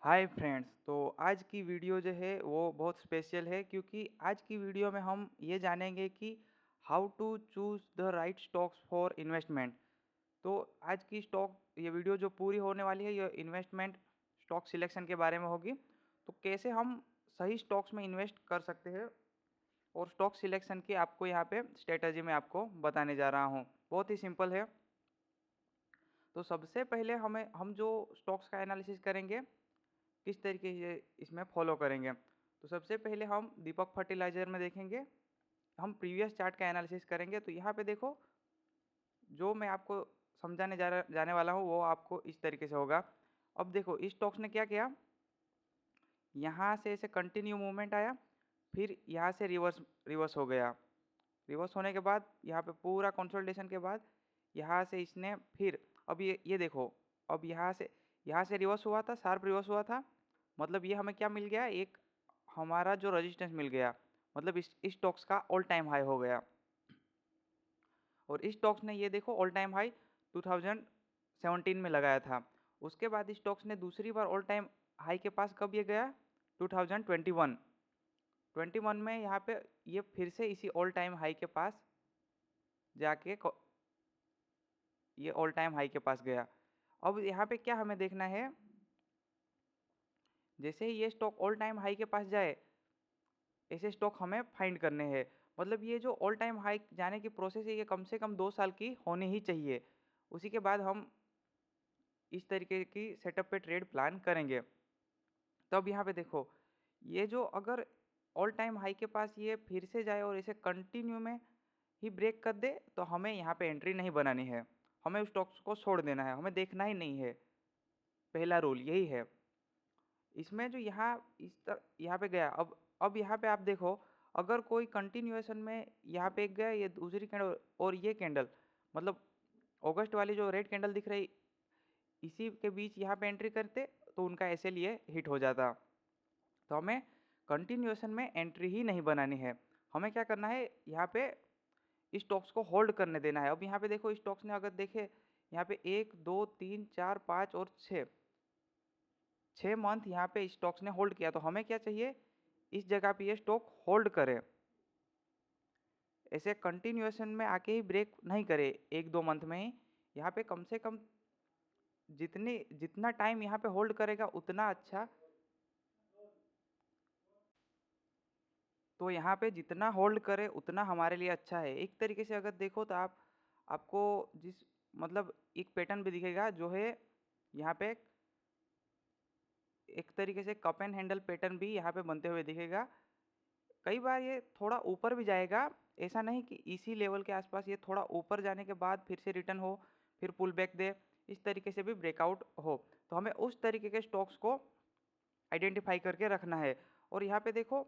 Hi friends. तो आज की वीडियो जो है वो बहुत स्पेशल है क्योंकि आज की वीडियो में हम ये जानेंगे कि how to choose the right stocks for investment. तो आज की ये वीडियो जो पूरी होने वाली है ये इन्वेस्टमेंट स्टॉक सिलेक्शन के बारे में होगी। तो कैसे हम सही स्टॉक्स में इन्वेस्ट कर सकते हैं और स्टॉक सिलेक्शन की आपको यहाँ पे स्ट्रेटजी में आपको बताने जा रहा हूँ। बहुत ही सिंपल है। तो सबसे पहले हम जो स्टॉक्स का एनालिसिस करेंगे किस तरीके से इसमें फॉलो करेंगे। तो सबसे पहले हम दीपक फर्टिलाइजर में देखेंगे, हम प्रीवियस चार्ट का एनालिसिस करेंगे। तो यहाँ पे देखो, जो मैं आपको समझाने जाने वाला हूँ वो आपको इस तरीके से होगा। अब देखो इस स्टॉक्स ने क्या किया, यहाँ से ऐसे कंटिन्यू मूवमेंट आया, फिर यहाँ से रिवर्स रिवर्स हो गया। रिवर्स होने के बाद यहाँ पे पूरा कंसोलिडेशन के बाद यहाँ से इसने फिर अब ये देखो, अब यहाँ से रिवर्स हुआ था, शार्प रिवर्स हुआ था। मतलब ये हमें क्या मिल गया, एक हमारा जो रेजिस्टेंस मिल गया, मतलब इस स्टॉक्स का ऑल टाइम हाई हो गया। और इस स्टॉक्स ने ये देखो ऑल टाइम हाई 2017 में लगाया था। उसके बाद इस स्टॉक्स ने दूसरी बार ऑल टाइम हाई के पास कब ये गया, 2021 21 में यहाँ पे ये फिर से इसी ऑल टाइम हाई के पास जाके ये ऑल टाइम हाई के पास गया। अब यहाँ पे क्या हमें देखना है, जैसे ही ये स्टॉक ऑल टाइम हाई के पास जाए ऐसे स्टॉक हमें फाइंड करने हैं। मतलब ये जो ऑल टाइम हाई जाने की प्रोसेस है ये कम से कम 2 साल की होनी ही चाहिए। उसी के बाद हम इस तरीके की सेटअप पे ट्रेड प्लान करेंगे। तो अब यहाँ पे देखो, ये जो अगर ऑल टाइम हाई के पास ये फिर से जाए और इसे कंटिन्यू में ही ब्रेक कर दे तो हमें यहाँ पे एंट्री नहीं बनानी है, हमें उस स्टॉक्स को छोड़ देना है, हमें देखना ही नहीं है। पहला रूल यही है। इसमें जो यहाँ पे गया, अब यहाँ पे आप देखो, अगर कोई कंटिन्यूएशन में यहाँ पे गया ये दूसरी कैंडल और ये कैंडल, मतलब अगस्त वाली जो रेड कैंडल दिख रही इसी के बीच यहाँ पे एंट्री करते तो उनका ऐसे लिए हिट हो जाता। तो हमें कंटिन्यूएशन में एंट्री ही नहीं बनानी है, हमें क्या करना है, यहाँ पे स्टॉक्स को होल्ड करने देना है। अब यहाँ पे देखो स्टॉक्स ने अगर देखे यहाँ पे 1 2 3 4 5 और 6 मंथ यहाँ पे स्टॉक्स ने होल्ड किया, तो हमें क्या चाहिए, इस जगह पे ये स्टॉक होल्ड करे, ऐसे कंटिन्यूएशन में आके ही ब्रेक नहीं करे 1 2 मंथ में ही। यहाँ पे कम से कम जितना टाइम यहाँ पे होल्ड करेगा उतना अच्छा। तो यहाँ पे जितना होल्ड करे उतना हमारे लिए अच्छा है। एक तरीके से अगर देखो तो आपको जिस मतलब एक पैटर्न भी दिखेगा जो है यहाँ पे एक तरीके से कप एंड हैंडल पैटर्न भी यहाँ पे बनते हुए दिखेगा। कई बार ये थोड़ा ऊपर भी जाएगा, ऐसा नहीं कि इसी लेवल के आसपास, ये थोड़ा ऊपर जाने के बाद फिर से रिटर्न हो, फिर पुल बैक दे, इस तरीके से भी ब्रेकआउट हो। तो हमें उस तरीके के स्टॉक्स को आइडेंटिफाई करके रखना है। और यहाँ पे देखो,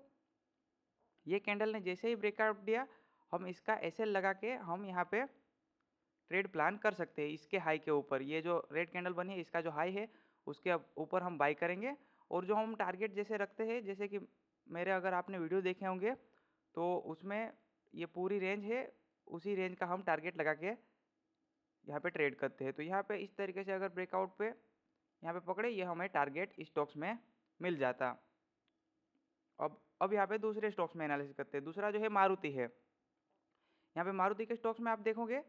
ये कैंडल ने जैसे ही ब्रेकआउट दिया, हम इसका एसएल लगा के हम यहाँ पे ट्रेड प्लान कर सकते हैं। इसके हाई के ऊपर ये जो रेड कैंडल बनी है इसका जो हाई है उसके ऊपर हम बाई करेंगे। और जो हम टारगेट जैसे रखते हैं, जैसे कि मेरे अगर आपने वीडियो देखे होंगे तो उसमें ये पूरी रेंज है, उसी रेंज का हम टारगेट लगा के यहाँ पे ट्रेड करते हैं। तो यहाँ पे इस तरीके से अगर ब्रेकआउट पे यहाँ पे पकड़े, ये हमें टारगेट स्टॉक्स में मिल जाता। अब यहाँ पे दूसरे स्टॉक्स में एनालिसिस करते हैं। दूसरा जो है मारुति है। यहाँ पे मारुति के स्टॉक्स में आप देखोगे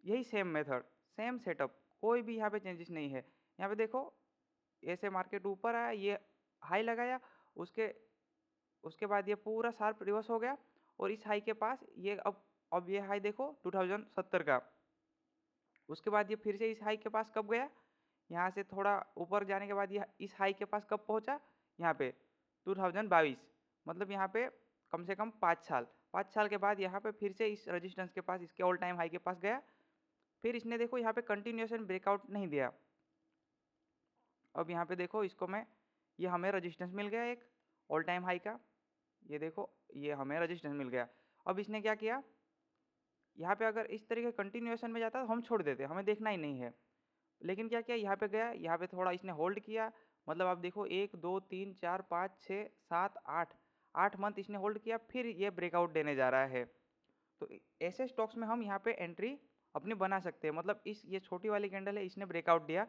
यही सेम मेथड, सेम सेटअप, कोई भी यहाँ पे चेंजेस नहीं है। यहाँ पे देखो, ऐसे मार्केट ऊपर आया, ये हाई लगाया, उसके उसके बाद ये पूरा शार्प रिवर्स हो गया और इस हाई के पास ये अब ये हाई देखो 2070 का। उसके बाद ये फिर से इस हाई के पास कब गया, यहाँ से थोड़ा ऊपर जाने के बाद ये इस हाई के पास कब पहुँचा, यहाँ पे 2022। मतलब यहाँ पे कम से कम 5 साल के बाद यहाँ पे फिर से इस रेजिस्टेंस के पास, इसके ऑल टाइम हाई के पास गया। फिर इसने देखो यहाँ पे कंटिन्यूएशन ब्रेकआउट नहीं दिया। अब यहाँ पे देखो इसको मैं, ये हमें रेजिस्टेंस मिल गया एक ऑल टाइम हाई का, ये देखो ये हमें रेजिस्टेंस मिल गया। अब इसने क्या किया, यहाँ पे अगर इस तरीके कंटिन्यूएशन में जाता तो हम छोड़ देते, हमें देखना ही नहीं है। लेकिन क्या किया, यहाँ पे गया, यहाँ पे थोड़ा इसने होल्ड किया। मतलब आप देखो 1 2 3 4 5 6 7 8 8 मंथ इसने होल्ड किया, फिर ये ब्रेकआउट देने जा रहा है। तो ऐसे स्टॉक्स में हम यहाँ पे एंट्री अपनी बना सकते हैं। मतलब इस ये छोटी वाली कैंडल है, इसने ब्रेकआउट दिया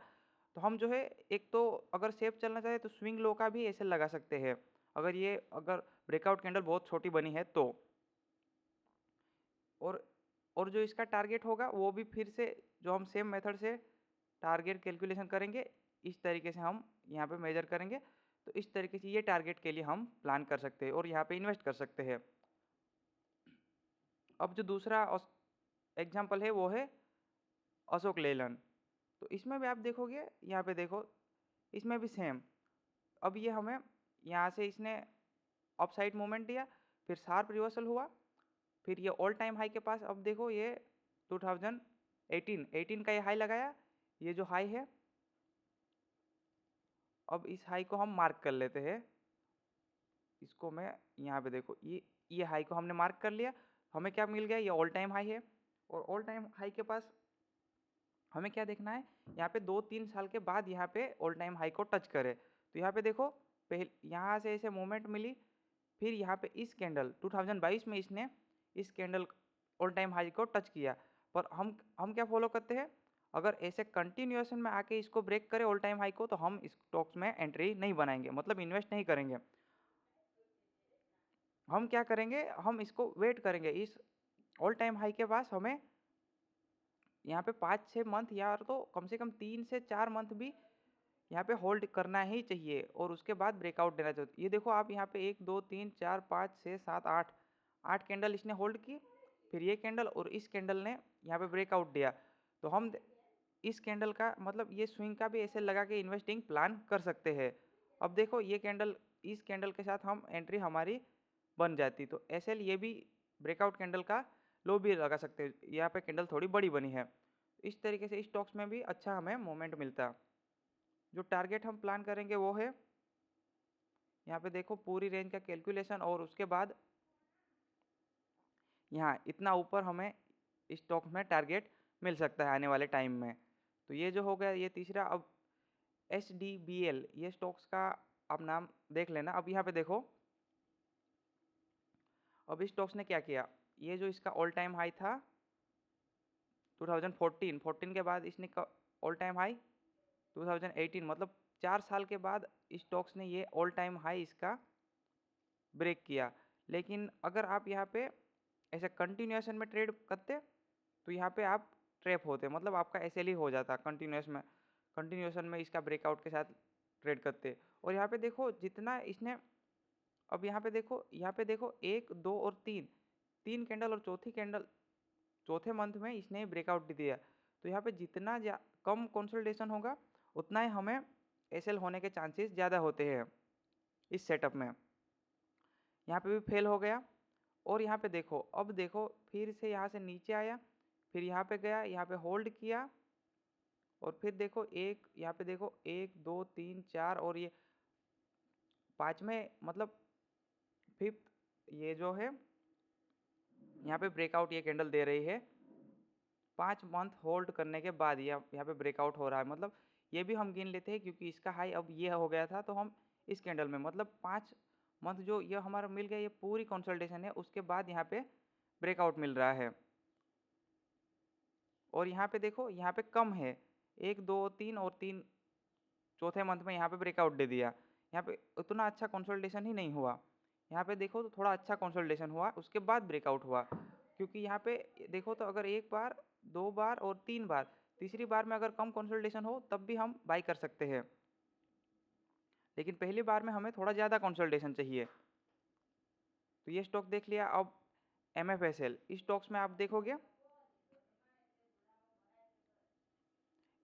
तो हम जो है एक तो अगर सेफ चलना चाहे तो स्विंग लो का भी ऐसे लगा सकते हैं, अगर ब्रेकआउट कैंडल बहुत छोटी बनी है तो। और और जो इसका टारगेट होगा वो भी फिर से जो हम सेम मेथड से टारगेट कैलकुलेशन करेंगे, इस तरीके से हम यहाँ पे मेजर करेंगे। तो इस तरीके से ये टारगेट के लिए हम प्लान कर सकते हैं और यहाँ पे इन्वेस्ट कर सकते हैं। अब जो दूसरा एग्जाम्पल है वो है अशोक लेलैंड। तो इसमें भी आप देखोगे, यहाँ पे देखो इसमें भी सेम। अब ये हमें यहाँ से इसने अपसाइड मूवमेंट दिया, फिर शार्प रिवर्सल हुआ, फिर ये ऑल टाइम हाई के पास। अब देखो ये 2018 का ये हाई लगाया, ये जो हाई है। अब इस हाई को हम मार्क कर लेते हैं, इसको मैं यहाँ पे देखो ये हाई को हमने मार्क कर लिया। हमें क्या मिल गया, ये ऑल टाइम हाई है। और ऑल टाइम हाई के पास हमें क्या देखना है, यहाँ पे 2-3 साल के बाद यहाँ पे ऑल टाइम हाई को टच करे। तो यहाँ पे देखो पहले यहाँ से ऐसे मूवमेंट मिली, फिर यहाँ पे इस कैंडल 2022 में इसने इस कैंडल ऑल टाइम हाई को टच किया। पर हम क्या फॉलो करते हैं, अगर ऐसे कंटिन्यूएशन में आके इसको ब्रेक करे ऑल टाइम हाई को, तो हम स्टॉक्स में एंट्री नहीं बनाएंगे, मतलब इन्वेस्ट नहीं करेंगे। हम क्या करेंगे, हम इसको वेट करेंगे इस ऑल टाइम हाई के पास। हमें यहाँ पे 5-6 मंथ या तो कम से कम 3 से 4 मंथ भी यहाँ पे होल्ड करना ही चाहिए और उसके बाद ब्रेकआउट देना चाहिए। ये देखो आप यहाँ पे 1 2 3 4 5 6 7 8 कैंडल इसने होल्ड की, फिर ये कैंडल और इस कैंडल ने यहाँ पे ब्रेकआउट दिया। तो हम इस कैंडल का मतलब ये स्विंग का भी ऐसे लगा के इन्वेस्टिंग प्लान कर सकते हैं। अब देखो ये कैंडल, इस कैंडल के साथ हम एंट्री हमारी बन जाती, तो ऐसे ये भी ब्रेकआउट कैंडल का लो भी लगा सकते हैं। यहाँ पे कैंडल थोड़ी बड़ी बनी है। इस तरीके से स्टॉक्स में भी अच्छा हमें मोमेंट मिलता है। जो टारगेट हम प्लान करेंगे वो है, यहाँ पे देखो पूरी रेंज का कैलकुलेशन, और उसके बाद यहाँ इतना ऊपर हमें स्टॉक में टारगेट मिल सकता है आने वाले टाइम में। तो ये जो हो गया ये तीसरा। अब SDBL ये स्टॉक्स का आप नाम देख लेना। अब यहाँ पे देखो, अब इस स्टॉक्स ने क्या किया, ये जो इसका ऑल टाइम हाई था 2014 के बाद इसने ऑल टाइम हाई 2018, मतलब 4 साल के बाद स्टॉक्स ने ये ऑल टाइम हाई इसका ब्रेक किया। लेकिन अगर आप यहाँ पे ऐसे कंटिन्यूएशन में ट्रेड करते तो यहाँ पे आप ट्रैप होते, मतलब आपका SL ही हो जाता कंटिन्यूएशन में इसका ब्रेकआउट के साथ ट्रेड करते। और यहाँ पे देखो जितना इसने, अब यहाँ पे देखो 1 2 और 3 कैंडल, और चौथे मंथ में इसने ब्रेकआउट दे दिया। तो यहाँ पे जितना कम कंसोलिडेशन होगा उतना ही हमें SL होने के चांसेस ज़्यादा होते हैं इस सेटअप में। यहाँ पे भी फेल हो गया। और यहाँ पे देखो, अब देखो फिर से यहाँ से नीचे आया, फिर यहाँ पे गया, यहाँ पे होल्ड किया, और फिर देखो यहाँ पे देखो 1 2 3 4 और ये पाँचवें मतलब फिफ्थ, ये जो है यहाँ पे ब्रेकआउट ये कैंडल दे रही है। 5 मंथ होल्ड करने के बाद यहाँ पे ब्रेकआउट हो रहा है, मतलब ये भी हम गिन लेते हैं क्योंकि इसका हाई अब ये हो गया था। तो हम इस कैंडल में मतलब 5 मंथ जो ये हमारा मिल गया, ये पूरी कंसल्टेशन है, उसके बाद यहाँ पे ब्रेकआउट मिल रहा है। और यहाँ पे देखो यहाँ पे कम है, 1 2 3 और 3 चौथे मंथ में यहाँ पे ब्रेकआउट दे दिया। यहाँ पे उतना अच्छा कंसल्टेशन ही नहीं हुआ। यहाँ पे देखो तो थोड़ा अच्छा कंसल्टेशन हुआ, उसके बाद ब्रेकआउट हुआ। क्योंकि यहाँ पे देखो तो अगर 1 बार 2 बार और 3 बार, तीसरी बार में अगर कम कंसल्टेशन हो तब भी हम बाई कर सकते हैं, लेकिन पहली बार में हमें थोड़ा ज़्यादा कंसल्टेशन चाहिए। तो ये स्टॉक देख लिया। अब MFSL, इस स्टॉक्स में आप देखोगे,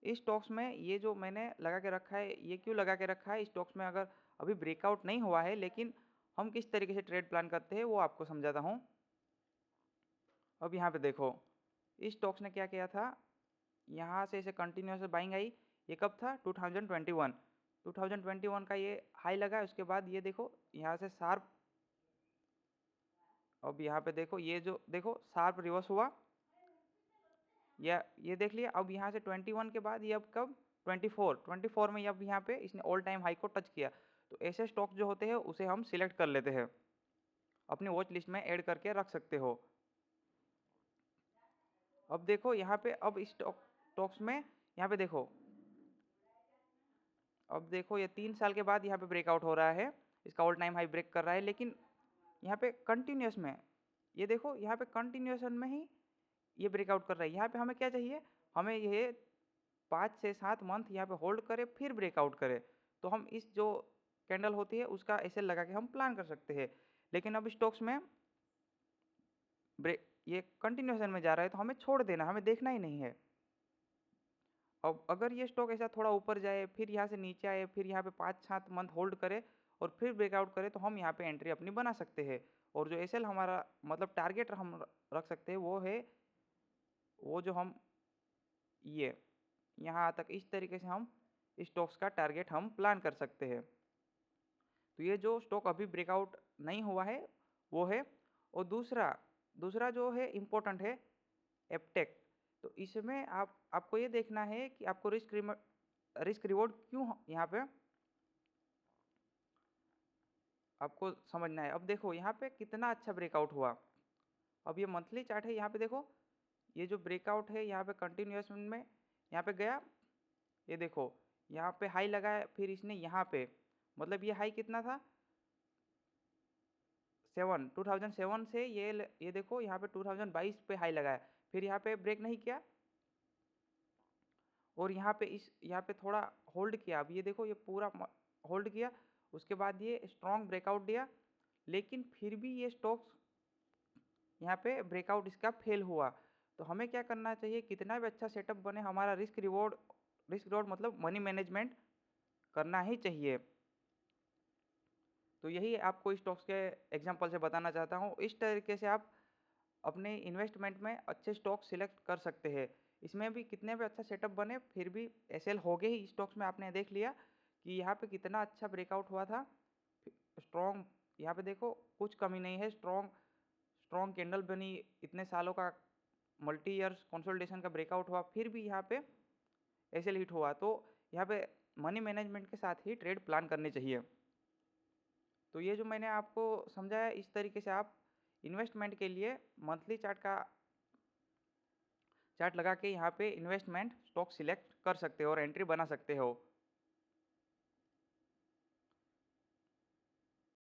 इस स्टॉक्स में ये जो मैंने लगा के रखा है, ये क्यों लगा के रखा है, स्टॉक्स में अगर अभी ब्रेकआउट नहीं हुआ है लेकिन हम किस तरीके से ट्रेड प्लान करते हैं वो आपको समझाता हूँ। अब यहाँ पे देखो इस स्टॉक्स ने क्या किया था, यहाँ से इसे कंटिन्यूस बाइंग आई। ये कब था, 2021 का ये हाई लगा, उसके बाद ये देखो यहाँ से शार्प, अब यहाँ पे देखो ये जो देखो शार्प रिवर्स हुआ, या ये देख लिया। अब यहाँ से 21 के बाद ये अब कब 24 में अब यहाँ पे इसने ऑल टाइम हाई को टच किया। तो ऐसे स्टॉक जो होते हैं उसे हम सिलेक्ट कर लेते हैं, अपनी वॉच लिस्ट में ऐड करके रख सकते हो। अब देखो यहाँ पे, अब इस स्टॉक्स में यहाँ पे देखो अब देखो ये 3 साल के बाद यहाँ पे ब्रेकआउट हो रहा है, इसका ऑल टाइम हाई ब्रेक कर रहा है, लेकिन यहाँ पे कंटिन्यूस में ये देखो यहाँ पे कंटिन्यूएशन में ही ये ब्रेकआउट कर रहा है। यहाँ पे हमें क्या चाहिए, हमें ये 5 से 7 मंथ यहाँ पे होल्ड करे फिर ब्रेकआउट करे, तो हम इस जो कैंडल होती है उसका ऐसे लगा के हम प्लान कर सकते हैं। लेकिन अब स्टॉक्स में ब्रेक ये कंटिन्यूएशन में जा रहा है तो हमें छोड़ देना, हमें देखना ही नहीं है। अब अगर ये स्टॉक ऐसा थोड़ा ऊपर जाए, फिर यहाँ से नीचे आए, फिर यहाँ पे 5-7 मंथ होल्ड करे और फिर ब्रेकआउट करे, तो हम यहाँ पे एंट्री अपनी बना सकते हैं। और जो एसएल हमारा मतलब टारगेट हम रख सकते हैं वो है, वो जो हम ये यहाँ तक इस तरीके से हम स्टॉक्स का टारगेट हम प्लान कर सकते हैं। तो ये जो स्टॉक अभी ब्रेकआउट नहीं हुआ है वो है। और दूसरा दूसरा जो है इम्पोर्टेंट है एपटेक। तो इसमें आपको ये देखना है कि आपको रिस्क रिवॉर्ड क्यों यहाँ पे आपको समझना है। अब देखो यहाँ पे कितना अच्छा ब्रेकआउट हुआ। अब ये मंथली चार्ट है, यहाँ पे देखो ये जो ब्रेकआउट है यहाँ पे कंटिन्यूस में यहाँ पे गया, ये देखो यहाँ पे हाई लगाया, फिर इसने यहाँ पे मतलब ये हाई कितना था 2007 से ये देखो यहाँ पे 2022 पे हाई लगाया, फिर यहाँ पे ब्रेक नहीं किया और यहाँ पे थोड़ा होल्ड किया। अब ये देखो ये पूरा होल्ड किया, उसके बाद ये स्ट्रॉन्ग ब्रेकआउट दिया, लेकिन फिर भी ये स्टॉक्स यहाँ पे ब्रेकआउट इसका फेल हुआ। तो हमें क्या करना चाहिए, कितना भी अच्छा सेटअप बने हमारा रिस्क रिवॉर्ड मतलब मनी मैनेजमेंट करना ही चाहिए। तो यही आपको स्टॉक्स के एग्जांपल से बताना चाहता हूँ। इस तरीके से आप अपने इन्वेस्टमेंट में अच्छे स्टॉक सिलेक्ट कर सकते हैं। इसमें भी कितने भी अच्छा सेटअप बने फिर भी एसएल हो गए ही स्टॉक्स में। आपने देख लिया कि यहाँ पे कितना अच्छा ब्रेकआउट हुआ था, स्ट्रॉन्ग यहाँ पे देखो कुछ कमी नहीं है, स्ट्रॉन्ग स्ट्रॉन्ग कैंडल बनी, इतने सालों का मल्टी ईयर्स कंसोलिडेशन का ब्रेकआउट हुआ, फिर भी यहाँ पे एसएल हिट हुआ। तो यहाँ पे मनी मैनेजमेंट के साथ ही ट्रेड प्लान करने चाहिए। तो ये जो मैंने आपको समझाया, इस तरीके से आप इन्वेस्टमेंट के लिए मंथली चार्ट लगा के यहाँ पे इन्वेस्टमेंट स्टॉक सिलेक्ट कर सकते हो और एंट्री बना सकते हो।